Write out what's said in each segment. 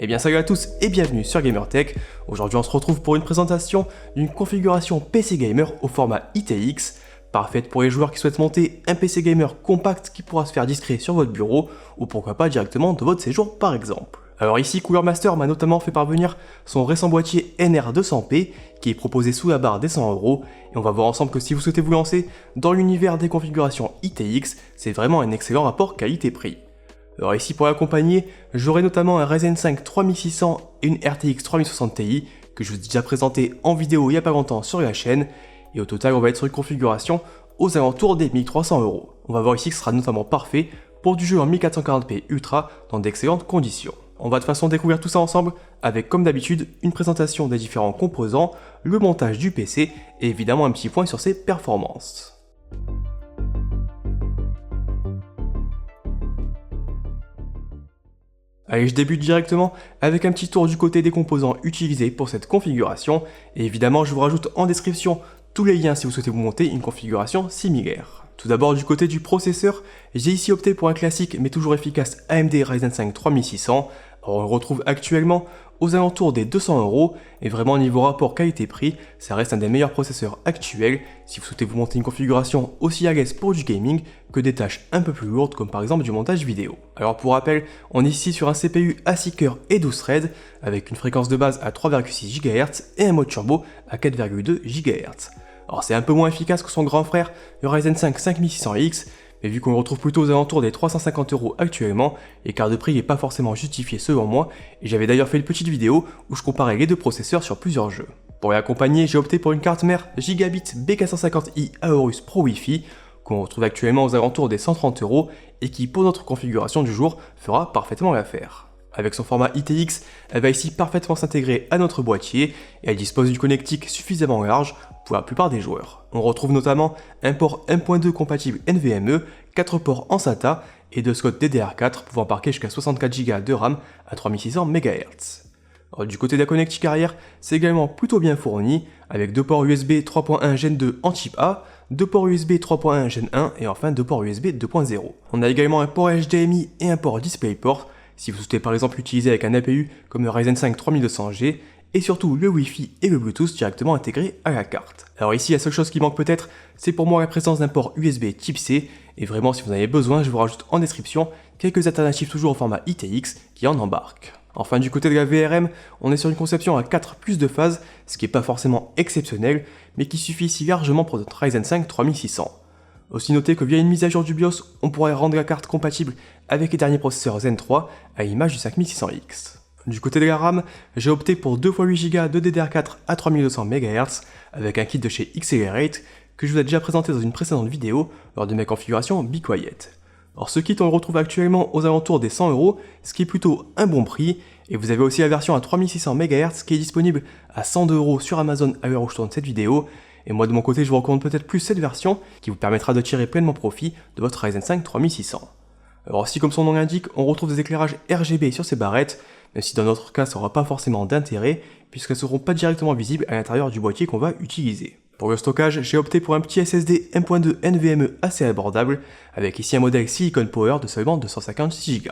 Eh bien salut à tous et bienvenue sur GamerTech. Aujourd'hui on se retrouve pour une présentation d'une configuration PC Gamer au format ITX, parfaite pour les joueurs qui souhaitent monter un PC Gamer compact qui pourra se faire discret sur votre bureau ou pourquoi pas directement de votre séjour par exemple. Alors ici Cooler Master m'a notamment fait parvenir son récent boîtier NR200P qui est proposé sous la barre des 100€ et on va voir ensemble que si vous souhaitez vous lancer dans l'univers des configurations ITX, c'est vraiment un excellent rapport qualité-prix. Alors ici pour l'accompagner, j'aurai notamment un Ryzen 5 3600 et une RTX 3060 Ti que je vous ai déjà présenté en vidéo il n'y a pas longtemps sur la chaîne et au total on va être sur une configuration aux alentours des 1300€. On va voir ici que ce sera notamment parfait pour du jeu en 1440p Ultra dans d'excellentes conditions. On va de toute façon découvrir tout ça ensemble avec comme d'habitude une présentation des différents composants, le montage du PC et évidemment un petit point sur ses performances. Allez, je débute directement avec un petit tour du côté des composants utilisés pour cette configuration et évidemment je vous rajoute en description tous les liens si vous souhaitez vous monter une configuration similaire. Tout d'abord du côté du processeur, j'ai ici opté pour un classique mais toujours efficace AMD Ryzen 5 3600. Alors on le retrouve actuellement aux alentours des 200€ et vraiment niveau rapport qualité-prix, ça reste un des meilleurs processeurs actuels si vous souhaitez vous monter une configuration aussi à l'aise pour du gaming que des tâches un peu plus lourdes comme par exemple du montage vidéo. Alors pour rappel, on est ici sur un CPU à 6 cœurs et 12 threads avec une fréquence de base à 3,6 GHz et un mode turbo à 4,2 GHz. Alors c'est un peu moins efficace que son grand frère, le Ryzen 5 5600X, mais vu qu'on le retrouve plutôt aux alentours des 350€ actuellement, l'écart de prix n'est pas forcément justifié selon moi, et j'avais d'ailleurs fait une petite vidéo où je comparais les deux processeurs sur plusieurs jeux. Pour l'accompagner, j'ai opté pour une carte mère Gigabit B450i Aorus Pro Wi-Fi, qu'on retrouve actuellement aux alentours des 130€ et qui pour notre configuration du jour fera parfaitement l'affaire. Avec son format ITX, elle va ici parfaitement s'intégrer à notre boîtier et elle dispose d'une connectique suffisamment large pour la plupart des joueurs. On retrouve notamment un port 1.2 compatible NVMe, 4 ports en SATA et 2 slots DDR4 pouvant parquer jusqu'à 64 Go de RAM à 3600 MHz. Alors, du côté de la connectique arrière, c'est également plutôt bien fourni avec 2 ports USB 3.1 Gen 2 en type A, 2 ports USB 3.1 Gen 1 et enfin 2 ports USB 2.0. On a également un port HDMI et un port DisplayPort si vous souhaitez par exemple l'utiliser avec un APU comme le Ryzen 5 3200G, et surtout le Wi-Fi et le Bluetooth directement intégrés à la carte. Alors ici la seule chose qui manque peut-être, c'est pour moi la présence d'un port USB type C, et vraiment si vous en avez besoin, je vous rajoute en description quelques alternatives toujours au format ITX qui en embarquent. Enfin du côté de la VRM, on est sur une conception à 4 plus de phases, ce qui n'est pas forcément exceptionnel, mais qui suffit ici largement pour notre Ryzen 5 3600. Aussi notez que via une mise à jour du BIOS, on pourrait rendre la carte compatible avec les derniers processeurs Zen 3 à l'image du 5600X. Du côté de la RAM, j'ai opté pour 2 x 8 Go de DDR4 à 3200 MHz avec un kit de chez Accelerate que je vous ai déjà présenté dans une précédente vidéo lors de mes configurations Be Quiet. Alors ce kit on le retrouve actuellement aux alentours des 100€, ce qui est plutôt un bon prix, et vous avez aussi la version à 3600 MHz qui est disponible à 102€ sur Amazon à l'heure où je tourne cette vidéo. Et moi de mon côté je vous recommande peut-être plus cette version qui vous permettra de tirer pleinement profit de votre Ryzen 5 3600. Alors aussi comme son nom l'indique, on retrouve des éclairages RGB sur ces barrettes, même si dans notre cas ça n'aura pas forcément d'intérêt puisqu'elles ne seront pas directement visibles à l'intérieur du boîtier qu'on va utiliser. Pour le stockage, j'ai opté pour un petit SSD 1.2 NVMe assez abordable avec ici un modèle Silicon Power de seulement 256 Go.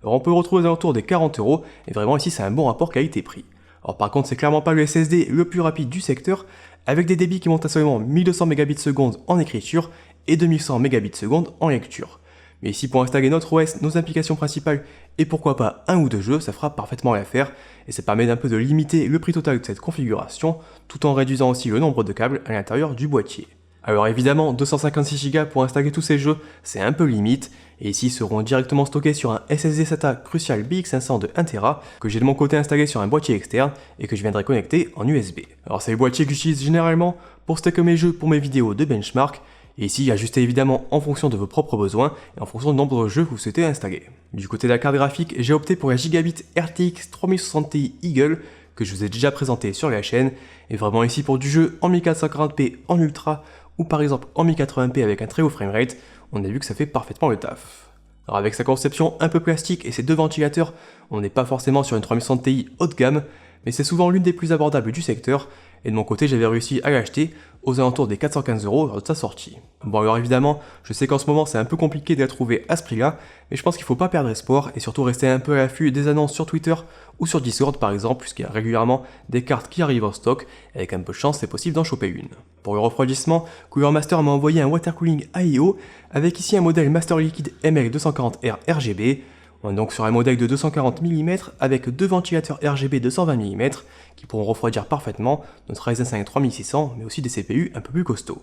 Alors on peut le retrouver aux alentours des 40€ et vraiment ici c'est un bon rapport qualité-prix. Alors par contre c'est clairement pas le SSD le plus rapide du secteur, avec des débits qui montent à seulement 1200 Mbps en écriture et 2100 Mbps en lecture. Mais ici pour installer notre OS, nos applications principales et pourquoi pas un ou deux jeux, ça fera parfaitement l'affaire et ça permet d'un peu de limiter le prix total de cette configuration tout en réduisant aussi le nombre de câbles à l'intérieur du boîtier. Alors évidemment 256 Go pour installer tous ces jeux, c'est un peu limite et ici seront directement stockés sur un SSD SATA Crucial BX500 de 1TB que j'ai de mon côté installé sur un boîtier externe et que je viendrai connecter en USB. Alors c'est le boîtier que j'utilise généralement pour stocker mes jeux pour mes vidéos de benchmark et ici ajustez évidemment en fonction de vos propres besoins et en fonction du nombre de jeux que vous souhaitez installer. Du côté de la carte graphique, j'ai opté pour la Gigabit RTX 3060 Ti Eagle que je vous ai déjà présenté sur la chaîne et vraiment ici pour du jeu en 1440p en ultra ou par exemple en 1080p avec un très haut framerate, on a vu que ça fait parfaitement le taf. Alors avec sa conception un peu plastique et ses deux ventilateurs, on n'est pas forcément sur une 3060 Ti haut de gamme, mais c'est souvent l'une des plus abordables du secteur, et de mon côté j'avais réussi à l'acheter aux alentours des 415 € lors de sa sortie. Bon alors évidemment, je sais qu'en ce moment c'est un peu compliqué de la trouver à ce prix-là, mais je pense qu'il ne faut pas perdre espoir et surtout rester un peu à l'affût des annonces sur Twitter ou sur Discord par exemple, puisqu'il y a régulièrement des cartes qui arrivent en stock, et avec un peu de chance c'est possible d'en choper une. Pour le refroidissement, Cooler Master m'a envoyé un water cooling AIO avec ici un modèle Master Liquid ML240R RGB. On est donc sur un modèle de 240 mm avec deux ventilateurs RGB de 120 mm qui pourront refroidir parfaitement notre Ryzen 5 3600 mais aussi des CPU un peu plus costauds.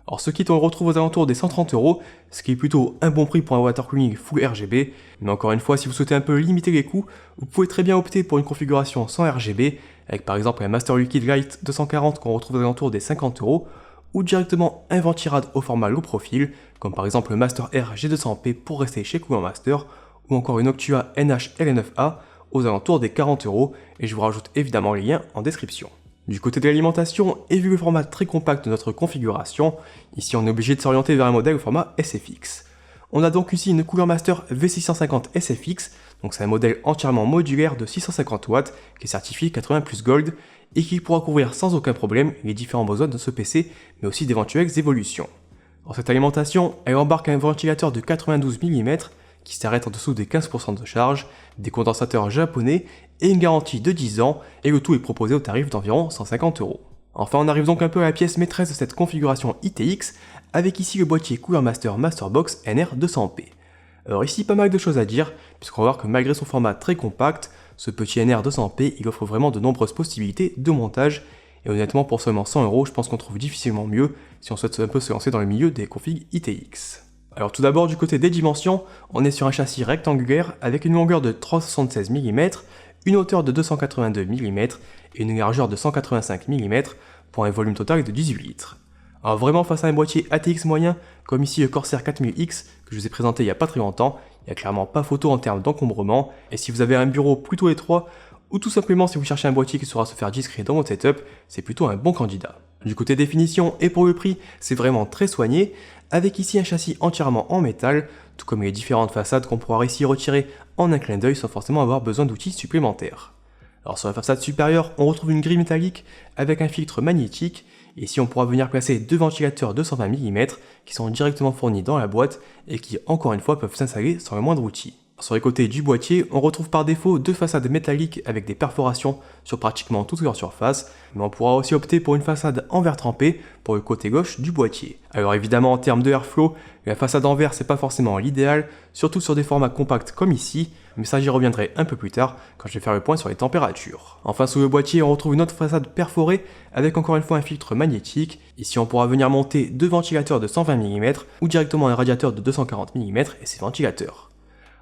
Alors ce kit on le retrouve aux alentours des 130 €, ce qui est plutôt un bon prix pour un water cooling full RGB, mais encore une fois si vous souhaitez un peu limiter les coûts, vous pouvez très bien opter pour une configuration sans RGB, avec par exemple un Master Liquid Light 240 qu'on retrouve aux alentours des 50 €, ou directement un ventirad au format low profile, comme par exemple le Master R G200P pour rester chez Cooler Master, ou encore une Noctua NH-LN9A aux alentours des 40 €, et je vous rajoute évidemment les liens en description. Du côté de l'alimentation, et vu le format très compact de notre configuration, ici on est obligé de s'orienter vers un modèle au format SFX. On a donc ici une Cooler Master V650 SFX, donc c'est un modèle entièrement modulaire de 650 watts qui est certifié 80+ Gold et qui pourra couvrir sans aucun problème les différents besoins de ce PC, mais aussi d'éventuelles évolutions. Dans cette alimentation, elle embarque un ventilateur de 92 mm qui s'arrête en dessous des 15% de charge, des condensateurs japonais et une garantie de 10 ans, et le tout est proposé au tarif d'environ 150 €. Enfin on arrive donc un peu à la pièce maîtresse de cette configuration ITX, avec ici le boîtier Cooler Master Masterbox NR200P. Alors ici pas mal de choses à dire, puisqu'on va voir que malgré son format très compact, ce petit NR200P il offre vraiment de nombreuses possibilités de montage, et honnêtement pour seulement 100 € je pense qu'on trouve difficilement mieux si on souhaite un peu se lancer dans le milieu des configs ITX. Alors tout d'abord du côté des dimensions, on est sur un châssis rectangulaire avec une longueur de 376 mm, une hauteur de 282 mm et une largeur de 185 mm pour un volume total de 18 litres. Alors vraiment face à un boîtier ATX moyen, comme ici le Corsair 4000X que je vous ai présenté il n'y a pas très longtemps, il n'y a clairement pas photo en termes d'encombrement, et si vous avez un bureau plutôt étroit, ou tout simplement si vous cherchez un boîtier qui saura se faire discret dans votre setup, c'est plutôt un bon candidat. Du côté définition et pour le prix, c'est vraiment très soigné, avec ici un châssis entièrement en métal, tout comme les différentes façades qu'on pourra ici retirer en un clin d'œil sans forcément avoir besoin d'outils supplémentaires. Alors sur la façade supérieure, on retrouve une grille métallique avec un filtre magnétique, et ici on pourra venir placer deux ventilateurs de 120 mm qui sont directement fournis dans la boîte et qui encore une fois peuvent s'installer sans le moindre outil. Sur les côtés du boîtier, on retrouve par défaut deux façades métalliques avec des perforations sur pratiquement toute leur surface, mais on pourra aussi opter pour une façade en verre trempé pour le côté gauche du boîtier. Alors évidemment en termes de airflow, la façade en verre c'est pas forcément l'idéal, surtout sur des formats compacts comme ici, mais ça j'y reviendrai un peu plus tard quand je vais faire le point sur les températures. Enfin sous le boîtier on retrouve une autre façade perforée avec encore une fois un filtre magnétique. Ici on pourra venir monter deux ventilateurs de 120 mm ou directement un radiateur de 240 mm et ses ventilateurs.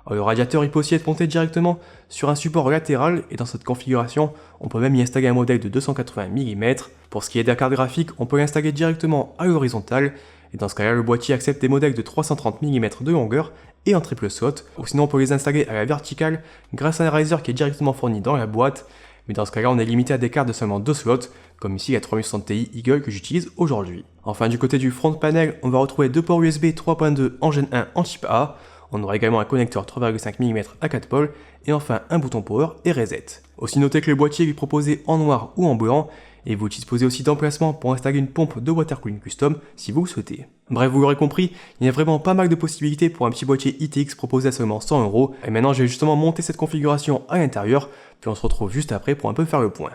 Alors, le radiateur il peut aussi être monté directement sur un support latéral et dans cette configuration on peut même y installer un modèle de 280 mm. Pour ce qui est de la carte graphique on peut l'installer directement à l'horizontale et dans ce cas là le boîtier accepte des modèles de 330 mm de longueur et en triple slot, ou sinon on peut les installer à la verticale grâce à un riser qui est directement fourni dans la boîte, mais dans ce cas là on est limité à des cartes de seulement 2 slots comme ici la 3060 Ti Eagle que j'utilise aujourd'hui. Enfin du côté du front panel on va retrouver deux ports USB 3.2 en Gen 1 en type A. On aura également un connecteur 3,5 mm à 4 pôles et enfin un bouton power et reset. Aussi notez que le boîtier est proposé en noir ou en blanc et vous disposez aussi d'emplacements pour installer une pompe de water cooling custom si vous le souhaitez. Bref, vous l'aurez compris, il y a vraiment pas mal de possibilités pour un petit boîtier ITX proposé à seulement 100 € et maintenant je vais justement monter cette configuration à l'intérieur puis on se retrouve juste après pour un peu faire le point.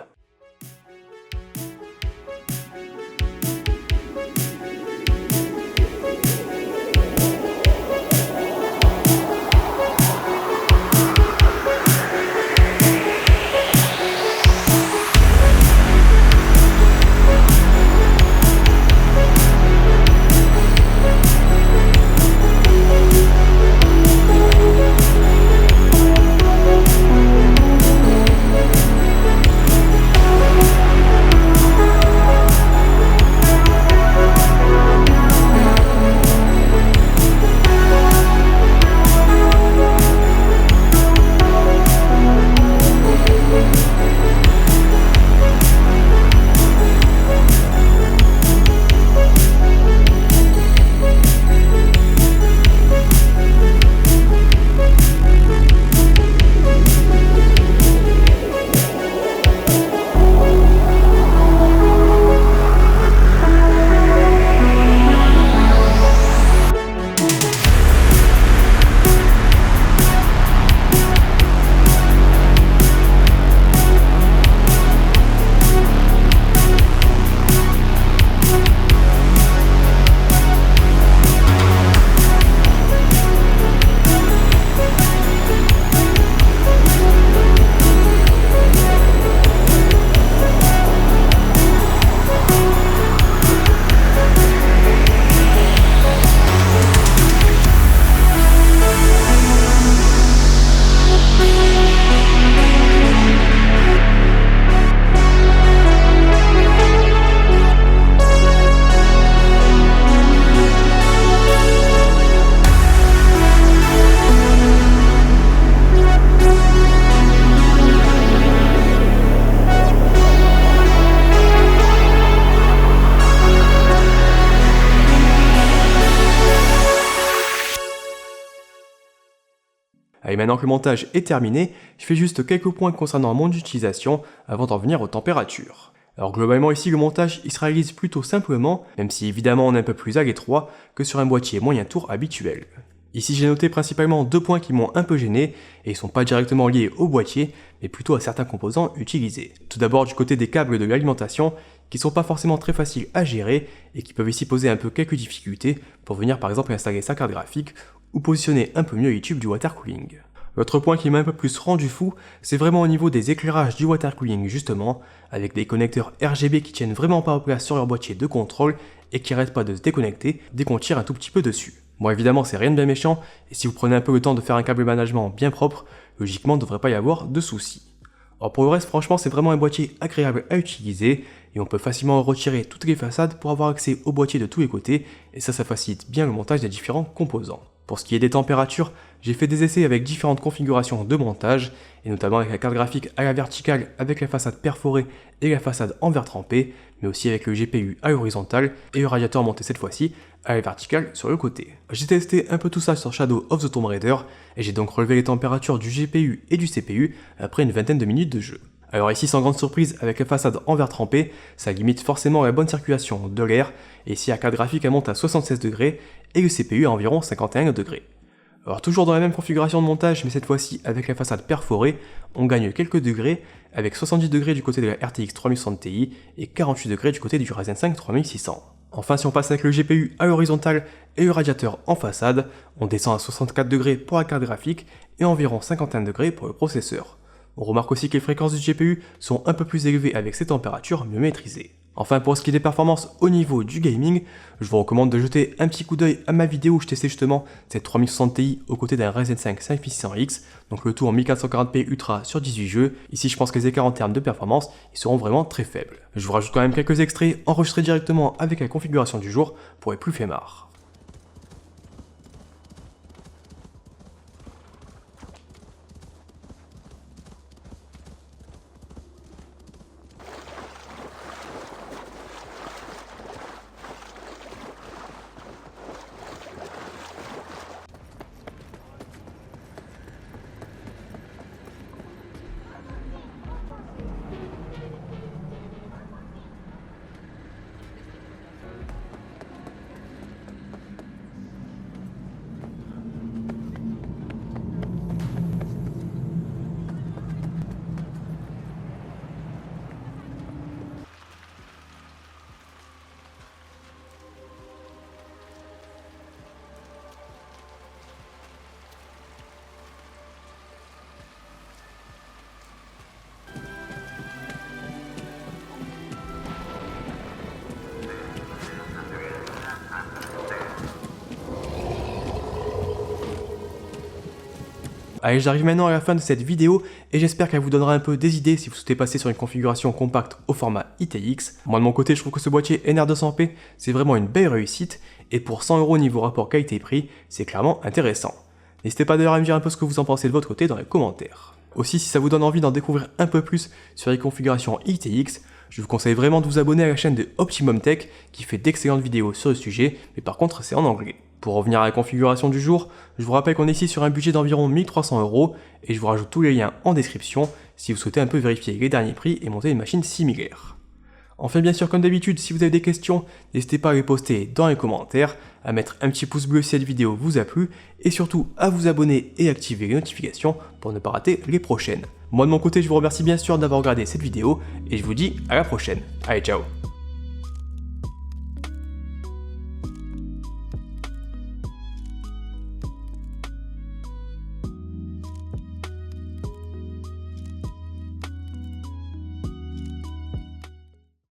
maintenant que le montage est terminé, je fais juste quelques points concernant mon utilisation avant d'en venir aux températures. Alors globalement ici le montage il se réalise plutôt simplement, même si évidemment on est un peu plus à l'étroit que sur un boîtier moyen tour habituel. Ici j'ai noté principalement 2 points qui m'ont un peu gêné et ils sont pas directement liés au boîtier mais plutôt à certains composants utilisés. Tout d'abord du côté des câbles de l'alimentation qui sont pas forcément très faciles à gérer et qui peuvent ici poser un peu quelques difficultés pour venir par exemple installer sa carte graphique ou positionner un peu mieux les tubes du water cooling. L'autre point qui m'a un peu plus rendu fou, c'est vraiment au niveau des éclairages du water cooling justement, avec des connecteurs RGB qui tiennent vraiment pas en place sur leur boîtier de contrôle et qui n'arrêtent pas de se déconnecter dès qu'on tire un tout petit peu dessus. Bon évidemment c'est rien de bien méchant, et si vous prenez un peu le temps de faire un câble management bien propre, logiquement il ne devrait pas y avoir de soucis. Alors pour le reste franchement c'est vraiment un boîtier agréable à utiliser, et on peut facilement retirer toutes les façades pour avoir accès au boîtier de tous les côtés, et ça facilite bien le montage des différents composants. Pour ce qui est des températures, j'ai fait des essais avec différentes configurations de montage, et notamment avec la carte graphique à la verticale avec la façade perforée et la façade en verre trempé, mais aussi avec le GPU à l'horizontale et le radiateur monté cette fois-ci à la verticale sur le côté. J'ai testé un peu tout ça sur Shadow of the Tomb Raider, et j'ai donc relevé les températures du GPU et du CPU après une vingtaine de minutes de jeu. Alors ici sans grande surprise, avec la façade en verre trempé, ça limite forcément la bonne circulation de l'air, et ici la carte graphique elle monte à 76 degrés et le CPU à environ 51 degrés. Alors toujours dans la même configuration de montage, mais cette fois-ci avec la façade perforée, on gagne quelques degrés, avec 70 degrés du côté de la RTX 3060 Ti et 48 degrés du côté du Ryzen 5 3600. Enfin si on passe avec le GPU à l'horizontale et le radiateur en façade, on descend à 64 degrés pour la carte graphique et environ 51 degrés pour le processeur. On remarque aussi que les fréquences du GPU sont un peu plus élevées avec ces températures mieux maîtrisées. Enfin pour ce qui est des performances au niveau du gaming, je vous recommande de jeter un petit coup d'œil à ma vidéo où je testais justement cette 3060 Ti aux côtés d'un Ryzen 5 5600X, donc le tout en 1440p Ultra sur 18 jeux. Ici je pense que les écarts en termes de performance ils seront vraiment très faibles. Je vous rajoute quand même quelques extraits enregistrés directement avec la configuration du jour pour les plus flemmards. Allez, j'arrive maintenant à la fin de cette vidéo et j'espère qu'elle vous donnera un peu des idées si vous souhaitez passer sur une configuration compacte au format ITX. Moi de mon côté, je trouve que ce boîtier NR200P, c'est vraiment une belle réussite et pour 100 € niveau rapport qualité-prix, c'est clairement intéressant. N'hésitez pas d'ailleurs à me dire un peu ce que vous en pensez de votre côté dans les commentaires. Aussi, si ça vous donne envie d'en découvrir un peu plus sur les configurations ITX, je vous conseille vraiment de vous abonner à la chaîne de Optimum Tech qui fait d'excellentes vidéos sur le sujet, mais par contre c'est en anglais. Pour revenir à la configuration du jour, je vous rappelle qu'on est ici sur un budget d'environ 1300 € et je vous rajoute tous les liens en description si vous souhaitez un peu vérifier les derniers prix et monter une machine similaire. Enfin bien sûr comme d'habitude, si vous avez des questions, n'hésitez pas à les poster dans les commentaires, à mettre un petit pouce bleu si cette vidéo vous a plu et surtout à vous abonner et activer les notifications pour ne pas rater les prochaines. Moi de mon côté, je vous remercie bien sûr d'avoir regardé cette vidéo et je vous dis à la prochaine. Allez, ciao!